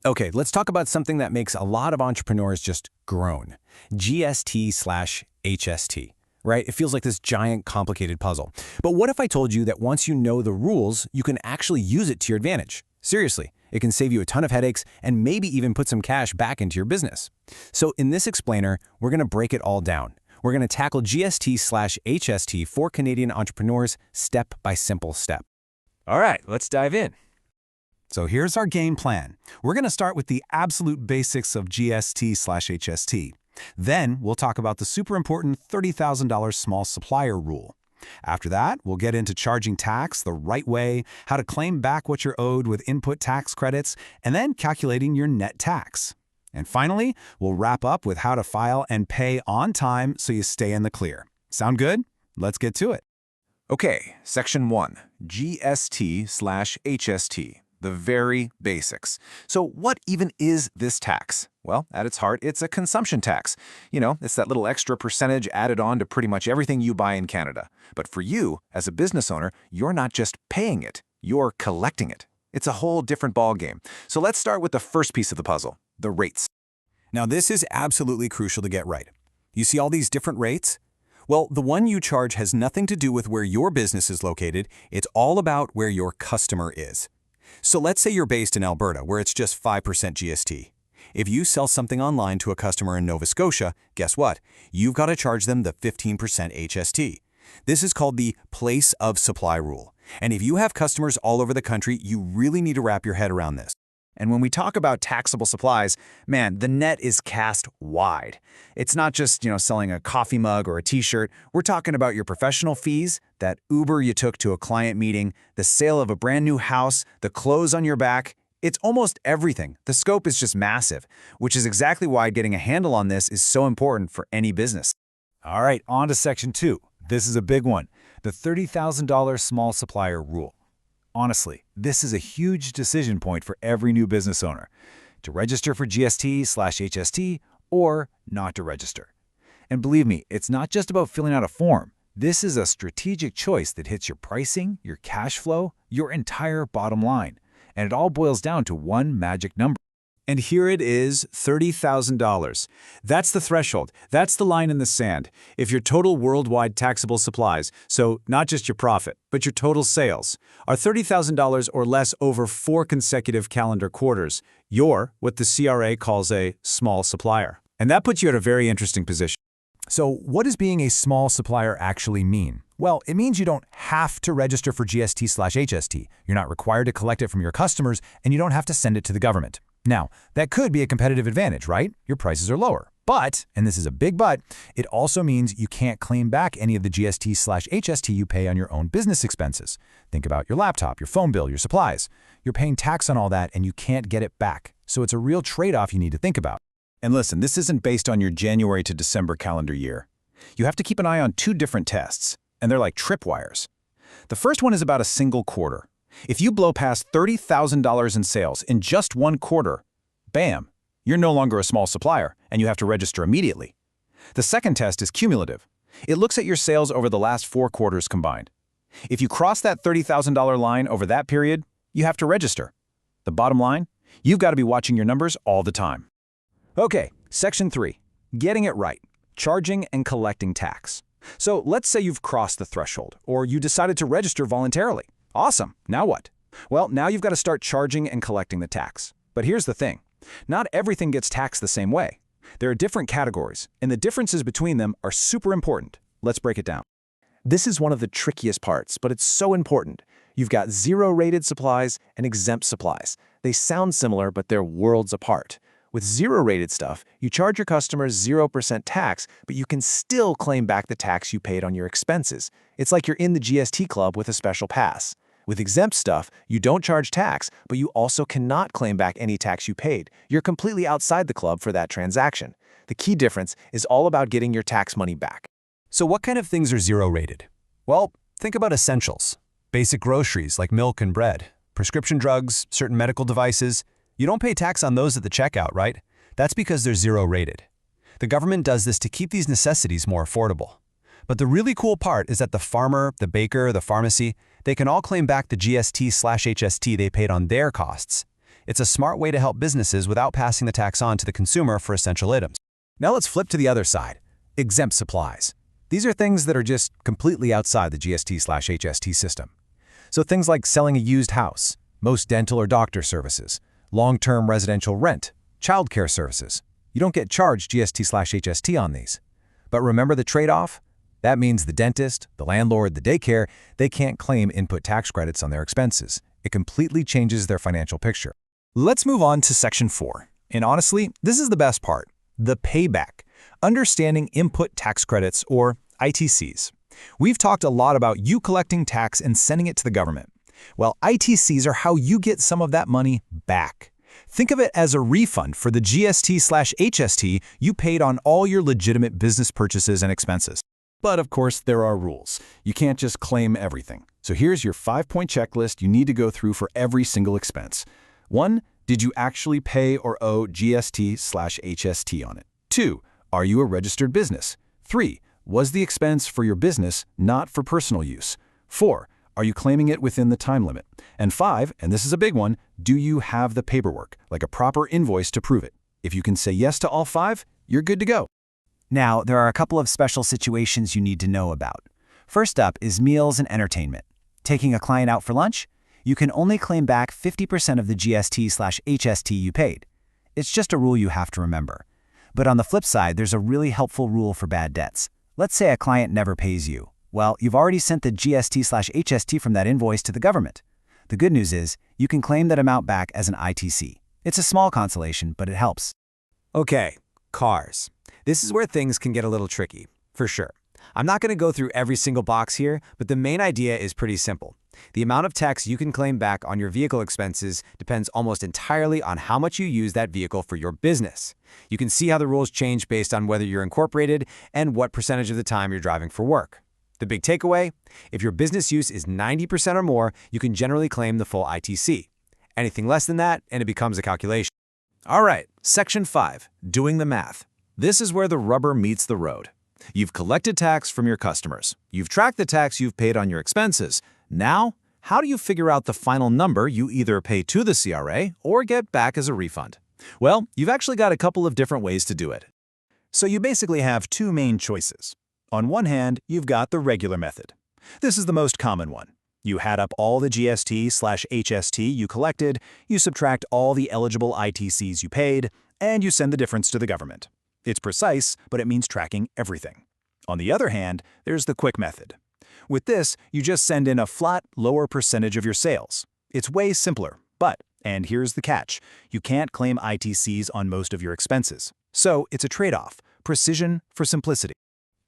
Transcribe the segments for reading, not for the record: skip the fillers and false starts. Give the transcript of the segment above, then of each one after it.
Okay, let's talk about something that makes a lot of entrepreneurs just groan. GST/HST, right? It feels like this giant complicated puzzle. But what if I told you that once you know the rules, you can actually use it to your advantage? Seriously, it can save you a ton of headaches and maybe even put some cash back into your business. So in this explainer, we're going to break it all down. We're going to tackle GST/HST for Canadian entrepreneurs step by simple step. All right, let's dive in. So here's our game plan. We're going to start with the absolute basics of GST/HST. Then we'll talk about the super important $30,000 small supplier rule. After that, we'll get into charging tax the right way, how to claim back what you're owed with input tax credits, and then calculating your net tax. And finally, we'll wrap up with how to file and pay on time so you stay in the clear. Sound good? Let's get to it. Okay, Section 1, GST/HST, the very basics. So what even is this tax? Well, at its heart, it's a consumption tax. You know, it's that little extra percentage added on to pretty much everything you buy in Canada. But for you, as a business owner, you're not just paying it, you're collecting it. It's a whole different ballgame. So let's start with the first piece of the puzzle, the rates. Now, this is absolutely crucial to get right. You see all these different rates? Well, the one you charge has nothing to do with where your business is located. It's all about where your customer is. So let's say you're based in Alberta, where it's just 5% GST. If you sell something online to a customer in Nova Scotia, guess what? You've got to charge them the 15% HST. This is called the place of supply rule. And if you have customers all over the country, you really need to wrap your head around this. And when we talk about taxable supplies, man, the net is cast wide. It's not just, selling a coffee mug or a t-shirt. We're talking about your professional fees, that Uber you took to a client meeting, the sale of a brand new house, the clothes on your back. It's almost everything. The scope is just massive, which is exactly why getting a handle on this is so important for any business. All right, on to Section 2. This is a big one, the $30,000 small supplier rule. Honestly, this is a huge decision point for every new business owner, to register for GST/HST or not to register. And believe me, it's not just about filling out a form. This is a strategic choice that hits your pricing, your cash flow, your entire bottom line. And it all boils down to one magic number. And here it is, $30,000. That's the threshold. That's the line in the sand. If your total worldwide taxable supplies, so not just your profit, but your total sales, are $30,000 or less over 4 consecutive calendar quarters, you're what the CRA calls a small supplier. And that puts you at a very interesting position. So what does being a small supplier actually mean? Well, it means you don't have to register for GST/HST. You're not required to collect it from your customers, and you don't have to send it to the government. Now, that could be a competitive advantage, right? Your prices are lower. But, and this is a big but, it also means you can't claim back any of the GST/HST you pay on your own business expenses. Think about your laptop, your phone bill, your supplies. You're paying tax on all that and you can't get it back. So it's a real trade-off you need to think about. And listen, this isn't based on your January to December calendar year. You have to keep an eye on 2 different tests, and they're like tripwires. The first one is about a single quarter. If you blow past $30,000 in sales in just 1 quarter, bam, you're no longer a small supplier, and you have to register immediately. The second test is cumulative. It looks at your sales over the last 4 quarters combined. If you cross that $30,000 line over that period, you have to register. The bottom line, you've got to be watching your numbers all the time. Okay, Section 3, getting it right, charging and collecting tax. So let's say you've crossed the threshold, or you decided to register voluntarily. Awesome, now what? Well, now you've got to start charging and collecting the tax. But here's the thing, not everything gets taxed the same way. There are different categories, and the differences between them are super important. Let's break it down. This is one of the trickiest parts, but it's so important. You've got zero-rated supplies and exempt supplies. They sound similar, but they're worlds apart. With zero-rated stuff, you charge your customers 0% tax, but you can still claim back the tax you paid on your expenses. It's like you're in the GST club with a special pass. With exempt stuff, you don't charge tax, but you also cannot claim back any tax you paid. You're completely outside the club for that transaction. The key difference is all about getting your tax money back. So what kind of things are zero-rated? Well, think about essentials. Basic groceries like milk and bread, prescription drugs, certain medical devices. You don't pay tax on those at the checkout, right? That's because they're zero-rated. The government does this to keep these necessities more affordable. But the really cool part is that the farmer, the baker, the pharmacy, they can all claim back the GST/HST they paid on their costs. It's a smart way to help businesses without passing the tax on to the consumer for essential items. Now let's flip to the other side, exempt supplies. These are things that are just completely outside the GST/HST system. So things like selling a used house, most dental or doctor services, long-term residential rent, childcare services. You don't get charged GST/HST on these. But remember the trade-off? That means the dentist, the landlord, the daycare, they can't claim input tax credits on their expenses. It completely changes their financial picture. Let's move on to Section 4. And honestly, this is the best part, the payback, understanding input tax credits, or ITCs. We've talked a lot about you collecting tax and sending it to the government. Well, ITCs are how you get some of that money back. Think of it as a refund for the GST/HST you paid on all your legitimate business purchases and expenses. But of course, there are rules. You can't just claim everything. So here's your 5-point checklist you need to go through for every single expense. 1. Did you actually pay or owe GST/HST on it? 2. Are you a registered business? 3. Was the expense for your business, not for personal use? 4. Are you claiming it within the time limit? And 5, and this is a big one, do you have the paperwork, like a proper invoice to prove it? If you can say yes to all 5, you're good to go. Now, there are a couple of special situations you need to know about. First up is meals and entertainment. Taking a client out for lunch? You can only claim back 50% of the GST/HST you paid. It's just a rule you have to remember. But on the flip side, there's a really helpful rule for bad debts. Let's say a client never pays you. Well, you've already sent the GST/HST from that invoice to the government. The good news is, you can claim that amount back as an ITC. It's a small consolation, but it helps. Okay, cars. This is where things can get a little tricky, for sure. I'm not going to go through every single box here, but the main idea is pretty simple. The amount of tax you can claim back on your vehicle expenses depends almost entirely on how much you use that vehicle for your business. You can see how the rules change based on whether you're incorporated and what percentage of the time you're driving for work. The big takeaway? If your business use is 90% or more, you can generally claim the full ITC. Anything less than that, and it becomes a calculation. All right, Section 5, doing the math. This is where the rubber meets the road. You've collected tax from your customers. You've tracked the tax you've paid on your expenses. Now, how do you figure out the final number you either pay to the CRA or get back as a refund? Well, you've actually got a couple of different ways to do it. So you basically have 2 main choices. On one hand, you've got the regular method. This is the most common one. You add up all the GST/HST you collected, you subtract all the eligible ITCs you paid, and you send the difference to the government. It's precise, but it means tracking everything. On the other hand, there's the quick method. With this, you just send in a flat, lower percentage of your sales. It's way simpler, but, and here's the catch, you can't claim ITCs on most of your expenses. So it's a trade-off, precision for simplicity.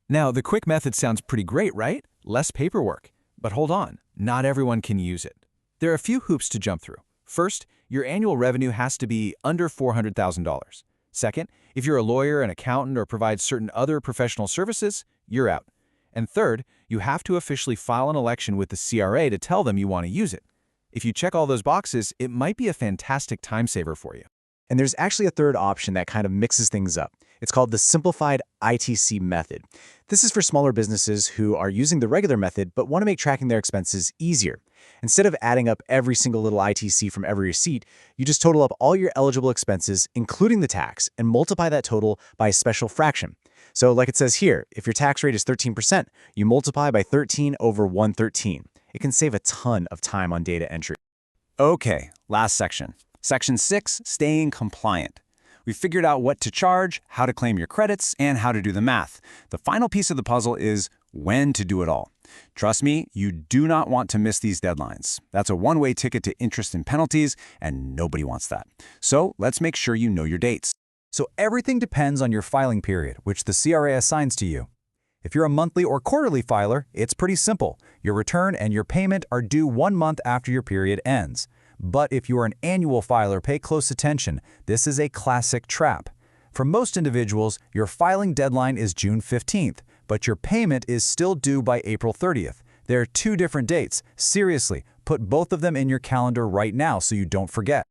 Now, the quick method sounds pretty great, right? Less paperwork. But hold on, not everyone can use it. There are a few hoops to jump through. First, your annual revenue has to be under $400,000. Second, if you're a lawyer, an accountant, or provide certain other professional services, you're out. And third, you have to officially file an election with the CRA to tell them you want to use it. If you check all those boxes, it might be a fantastic time saver for you. And there's actually a third option that kind of mixes things up. It's called the simplified ITC method. This is for smaller businesses who are using the regular method but want to make tracking their expenses easier. Instead of adding up every single little ITC from every receipt, you just total up all your eligible expenses, including the tax, and multiply that total by a special fraction. So like it says here, if your tax rate is 13%, you multiply by 13 over 113. It can save a ton of time on data entry. Okay, last section. Section 6, staying compliant. We figured out what to charge, how to claim your credits, and how to do the math. The final piece of the puzzle is when to do it all. Trust me, you do not want to miss these deadlines. That's a one-way ticket to interest and penalties, and nobody wants that. So let's make sure you know your dates. So everything depends on your filing period, which the CRA assigns to you. If you're a monthly or quarterly filer, it's pretty simple. Your return and your payment are due 1 month after your period ends. But if you're an annual filer, pay close attention. This is a classic trap. For most individuals, your filing deadline is June 15th, but your payment is still due by April 30th. There are 2 different dates. Seriously, put both of them in your calendar right now so you don't forget.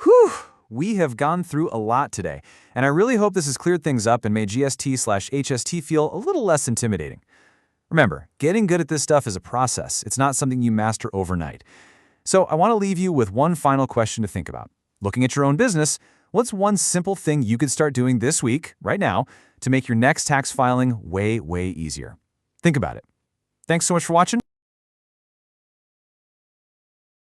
Whew! We have gone through a lot today, and I really hope this has cleared things up and made GST/HST feel a little less intimidating. Remember, getting good at this stuff is a process. It's not something you master overnight. So I want to leave you with one final question to think about. Looking at your own business, what's one simple thing you could start doing this week, right now, to make your next tax filing way, way easier? Think about it. Thanks so much for watching.